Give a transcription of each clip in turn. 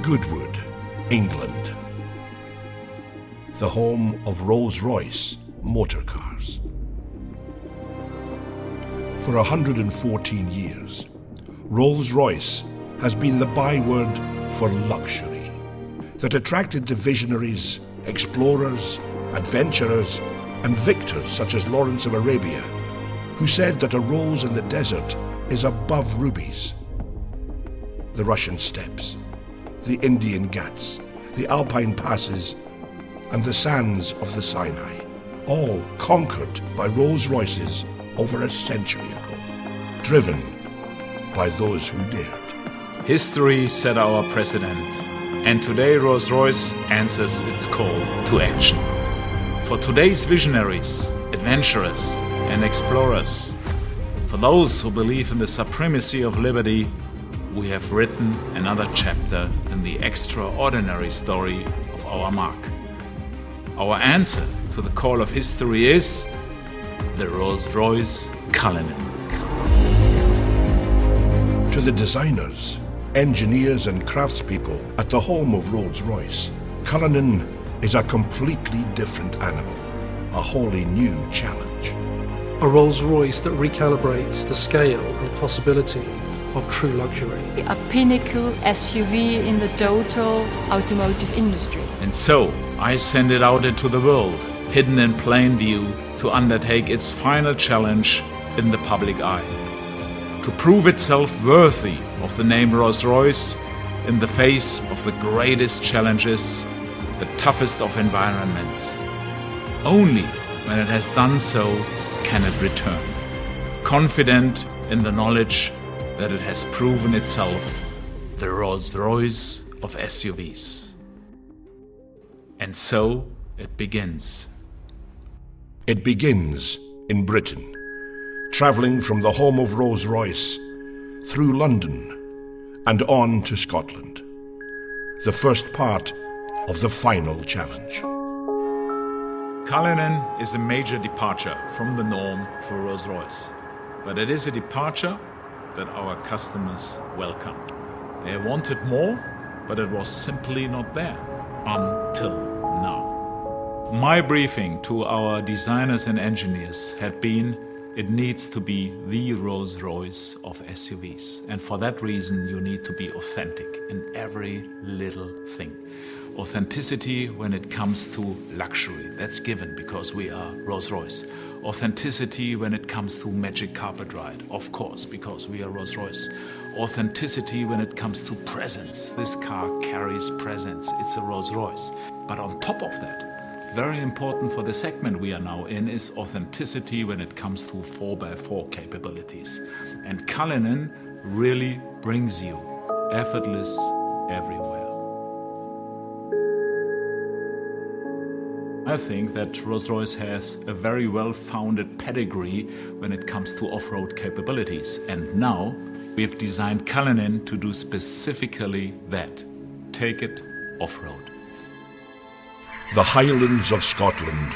Goodwood, England, the home of Rolls-Royce motor cars. For 114 years, Rolls-Royce has been the byword for luxury that attracted the visionaries, explorers, adventurers, and victors such as Lawrence of Arabia, who said that a rose in the desert is above rubies. The Russian steppes, the Indian Ghats, the Alpine passes, and the sands of the Sinai, all conquered by Rolls-Royces over a century ago, driven by those who dared. History set our precedent, and today Rolls-Royce answers its call to action. For today's visionaries, adventurers, and explorers, for those who believe in the supremacy of liberty, we have written another chapter in the extraordinary story of our mark. Our answer to the call of history is the Rolls-Royce Cullinan. To the designers, engineers and craftspeople at the home of Rolls-Royce, Cullinan is a completely different animal, a wholly new challenge. A Rolls-Royce that recalibrates the scale and possibility of true luxury. A pinnacle SUV in the total automotive industry. And so, I send it out into the world, hidden in plain view, to undertake its final challenge in the public eye. To prove itself worthy of the name Rolls-Royce in the face of the greatest challenges, the toughest of environments. Only when it has done so can it return, confident in the knowledge that it has proven itself the Rolls-Royce of SUVs. And so it begins. It begins in Britain, travelling from the home of Rolls-Royce through London and on to Scotland, the first part of the final challenge. Cullinan is a major departure from the norm for Rolls-Royce, but it is a departure that our customers welcomed. They wanted more, but it was simply not there until now. My briefing to our designers and engineers had been, it needs to be the Rolls-Royce of SUVs. And for that reason, you need to be authentic in every little thing. Authenticity when it comes to luxury, that's given because we are Rolls-Royce. Authenticity when it comes to magic carpet ride, of course, because we are Rolls-Royce. Authenticity when it comes to presence. This car carries presence, it's a Rolls-Royce. But on top of that, very important for the segment we are now in is authenticity when it comes to 4x4 capabilities. And Cullinan really brings you effortless everywhere. I think that Rolls-Royce has a very well-founded pedigree when it comes to off-road capabilities. And now we have designed Cullinan to do specifically that. Take it off-road. The Highlands of Scotland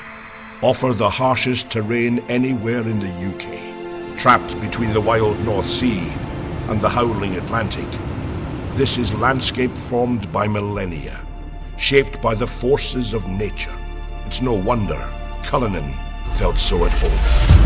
offer the harshest terrain anywhere in the UK. Trapped between the wild North Sea and the howling Atlantic, this is landscape formed by millennia, shaped by the forces of nature. It's no wonder Cullinan felt so at home.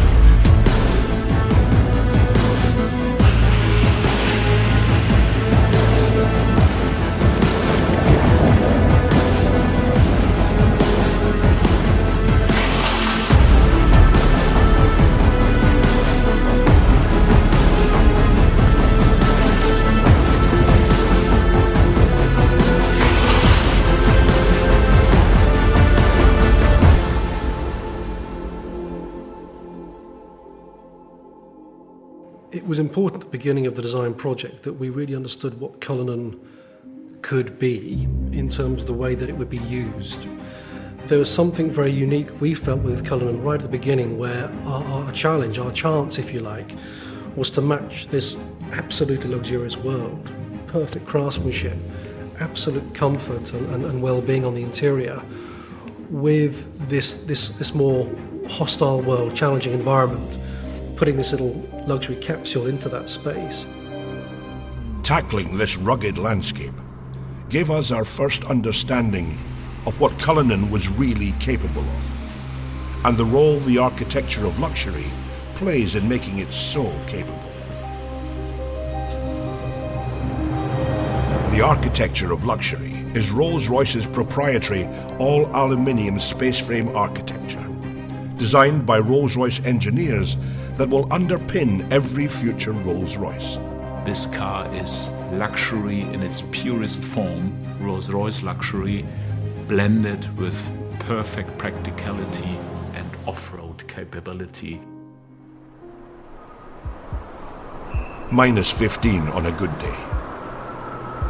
It was important at the beginning of the design project that we really understood what Cullinan could be in terms of the way that it would be used. There was something very unique we felt with Cullinan right at the beginning, where our challenge, our chance if you like, was to match this absolutely luxurious world. Perfect craftsmanship, absolute comfort and well-being on the interior with this more hostile world, challenging environment, putting this little luxury capsule into that space. Tackling this rugged landscape gave us our first understanding of what Cullinan was really capable of, and the role the architecture of luxury plays in making it so capable. The architecture of luxury is Rolls-Royce's proprietary all-aluminium space frame architecture, designed by Rolls-Royce engineers that will underpin every future Rolls-Royce. This car is luxury in its purest form, Rolls-Royce luxury, blended with perfect practicality and off-road capability. Minus 15 on a good day.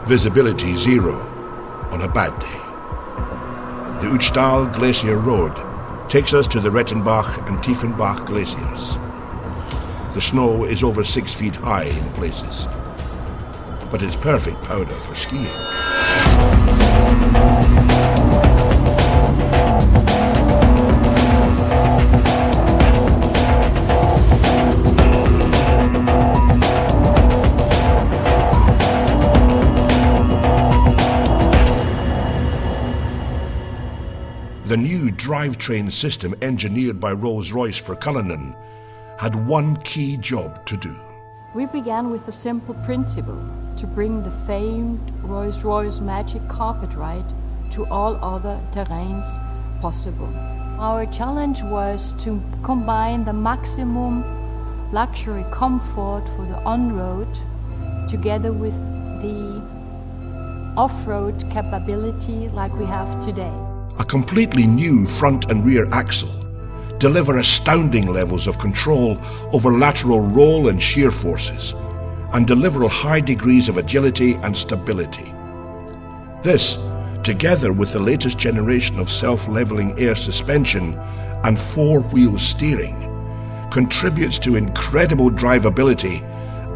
Visibility 0 on a bad day. The Utstal Glacier Road takes us to the Rettenbach and Tiefenbach glaciers. The snow is over 6 feet high in places, but it's perfect powder for skiing. The new drivetrain system engineered by Rolls-Royce for Cullinan had one key job to do. We began with a simple principle: to bring the famed Rolls-Royce magic carpet ride to all other terrains possible. Our challenge was to combine the maximum luxury comfort for the on-road together with the off-road capability like we have today. A completely new front and rear axle deliver astounding levels of control over lateral roll and shear forces, and deliver high degrees of agility and stability. This, together with the latest generation of self-leveling air suspension and four-wheel steering, contributes to incredible drivability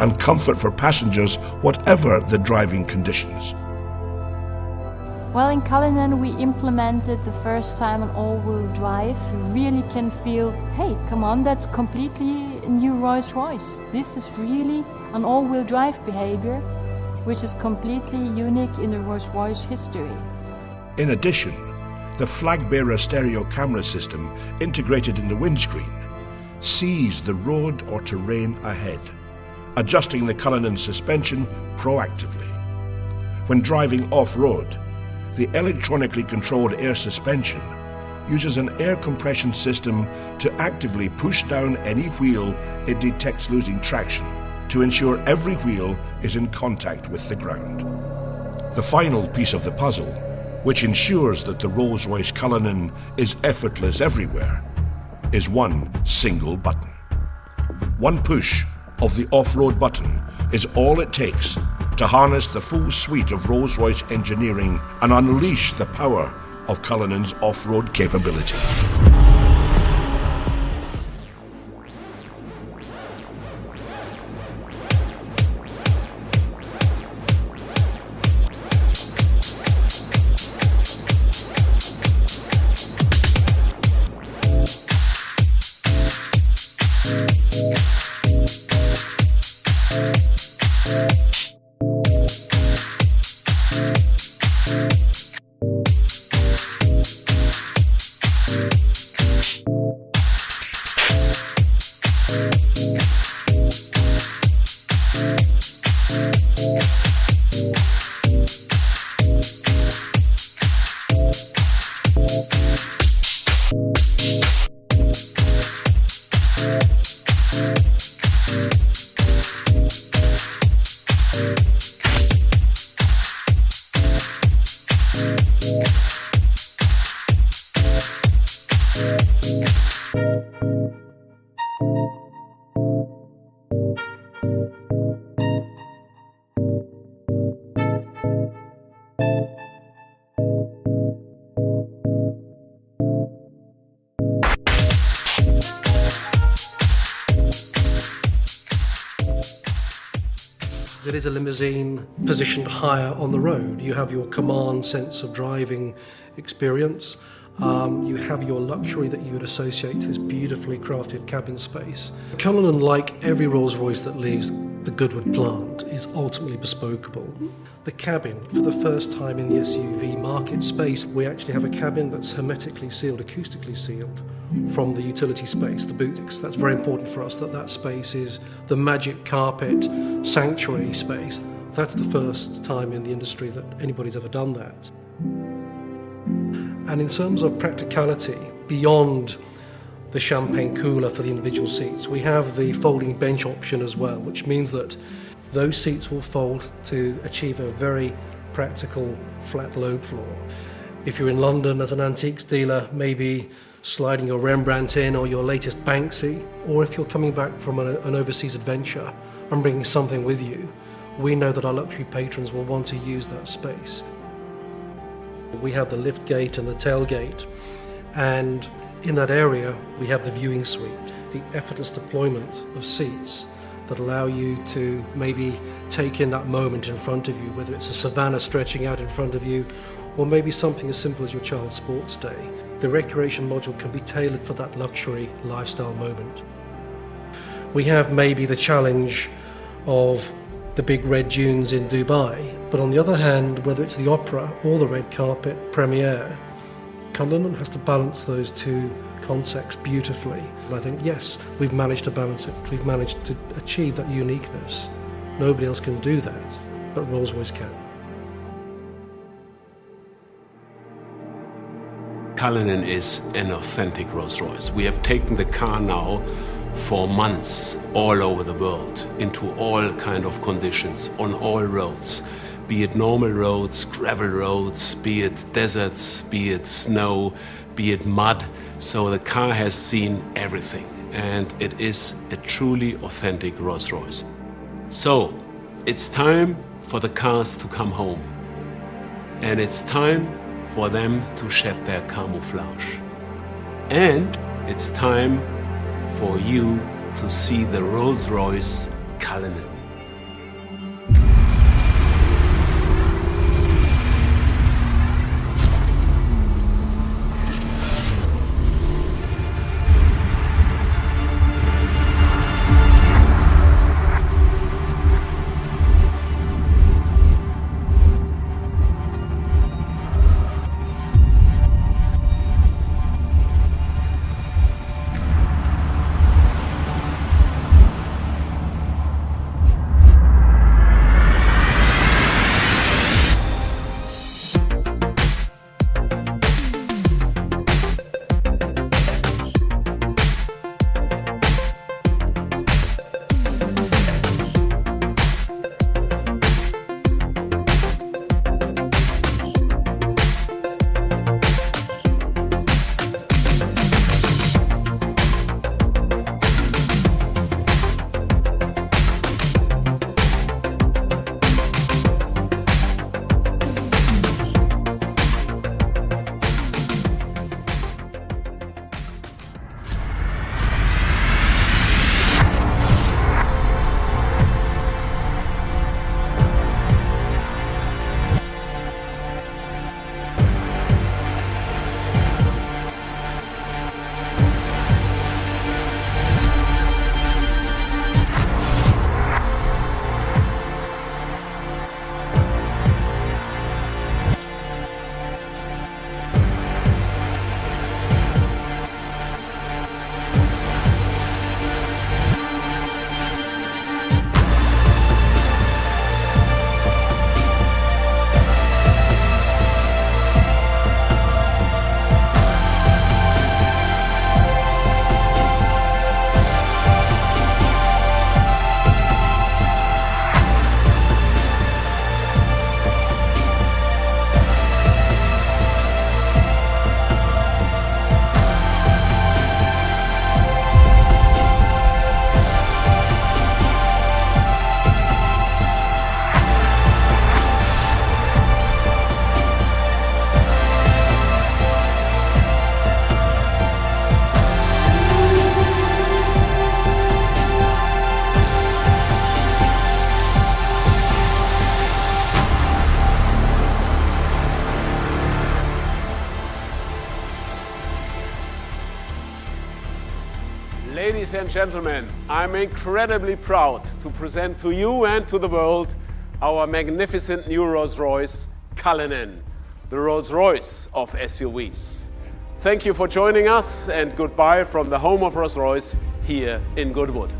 and comfort for passengers whatever the driving conditions. Well, in Cullinan we implemented the first time an all-wheel drive. You really can feel, hey, come on, that's completely a new Rolls-Royce. This is really an all-wheel drive behavior, which is completely unique in the Rolls-Royce history. In addition, the flag-bearer stereo camera system integrated in the windscreen sees the road or terrain ahead, adjusting the Cullinan suspension proactively. When driving off-road, the electronically controlled air suspension uses an air compression system to actively push down any wheel it detects losing traction to ensure every wheel is in contact with the ground. The final piece of the puzzle, which ensures that the Rolls-Royce Cullinan is effortless everywhere, is one single button. One push of the off-road button is all it takes to harness the full suite of Rolls-Royce engineering and unleash the power of Cullinan's off-road capability. It is a limousine positioned higher on the road. You have your command sense of driving experience. You have your luxury that you would associate to this beautifully crafted cabin space. Cullinan, like every Rolls-Royce that leaves the Goodwood plant is ultimately bespokeable. The cabin, for the first time in the SUV market space, we actually have a cabin that's hermetically sealed, acoustically sealed from the utility space, the boot. That's very important for us, that space is the magic carpet sanctuary space. That's the first time in the industry that anybody's ever done that. And in terms of practicality, beyond the champagne cooler for the individual seats, we have the folding bench option as well, which means that those seats will fold to achieve a very practical flat load floor. If you're in London as an antiques dealer, maybe sliding your Rembrandt in or your latest Banksy, or if you're coming back from an overseas adventure and bringing something with you, we know that our luxury patrons will want to use that space. We have the lift gate and the tailgate, and in that area we have the viewing suite, the effortless deployment of seats that allow you to maybe take in that moment in front of you, whether it's a savannah stretching out in front of you, or maybe something as simple as your child's sports day. The recreation module can be tailored for that luxury lifestyle moment. We have maybe the challenge of the big red dunes in Dubai, but on the other hand, whether it's the opera or the red carpet premiere, Cullinan has to balance those two concepts beautifully. And I think, yes, we've managed to balance it. We've managed to achieve that uniqueness. Nobody else can do that, but Rolls-Royce can. Cullinan is an authentic Rolls-Royce. We have taken the car now for months all over the world, into all kind of conditions, on all roads, be it normal roads, gravel roads, be it deserts, be it snow, be it mud. So the car has seen everything, and it is a truly authentic Rolls-Royce. So it's time for the cars to come home, and it's time for them to shed their camouflage. And it's time for you to see the Rolls-Royce Cullinan. and gentlemen, I'm incredibly proud to present to you and to the world our magnificent new Rolls-Royce Cullinan, the Rolls-Royce of SUVs. Thank you for joining us, and goodbye from the home of Rolls-Royce here in Goodwood.